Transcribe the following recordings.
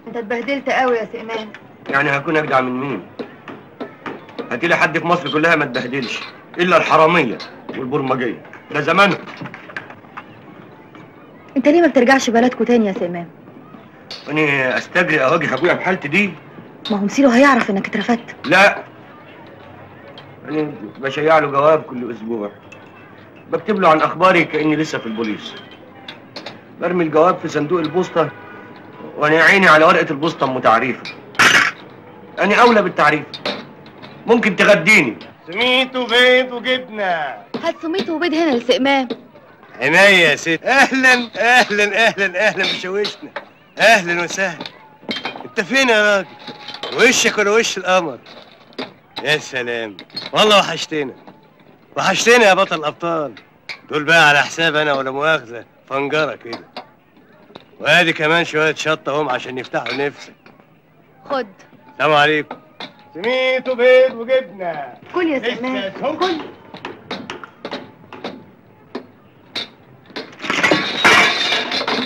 انت اتبهدلت قوي يا سئمان. يعني هكون اجدع من مين؟ هاتيلي حد في مصر كلها ما اتبهدلش الا الحراميه والبرمجيه، ده زمانهم. انت ليه ما بترجعش بلدكوا تاني يا سئمان؟ وانا استجري اواجه ابويا بحالتي دي؟ ما هو مسيره هيعرف انك اترفدت. لا، انا بشيع له جواب كل اسبوع، بكتب له عن اخباري كاني لسه في البوليس، برمي الجواب في صندوق البوسطه وانا عيني على ورقه البوسطه ام تعريفه. انا اولى بالتعريف، ممكن تغديني. سميت وبيض وجبنه. هات سميت وبيض هنا لسئمان. عينيا يا ست. اهلا اهلا اهلا اهلا بشوشنا، اهلا وسهلا. انت فين يا راجل؟ وشك ولا وش القمر؟ يا سلام، والله وحشتنا وحشتنا يا بطل الابطال. دول بقى على حساب انا ولا مؤاخذه فنجره كده، وادي كمان شويه شطه هم عشان يفتحوا نفسك. خد. السلام عليكم. سميت وبيض وجبنه. كل يا سئمان كل.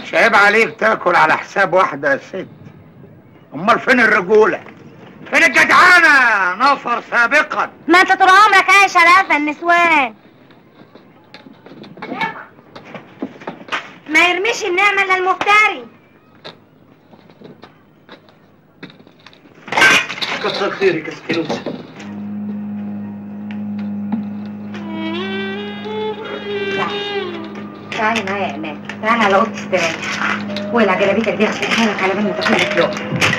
مش عيب عليك تاكل على حساب واحده يا ست؟ امال فين الرجوله؟ فين الجدعانه؟ نفر سابقا. ما انت طول عمرك عايش على قفا النسوان. ما يرميش النعمه الا المفتري. كتر خيرك يا سكينوسه. تعالي معايا يا امان، تعالي على اوضه استراحه. ولع جلابيتك دي عشان حالك على بال ما تاخد لك لقمه.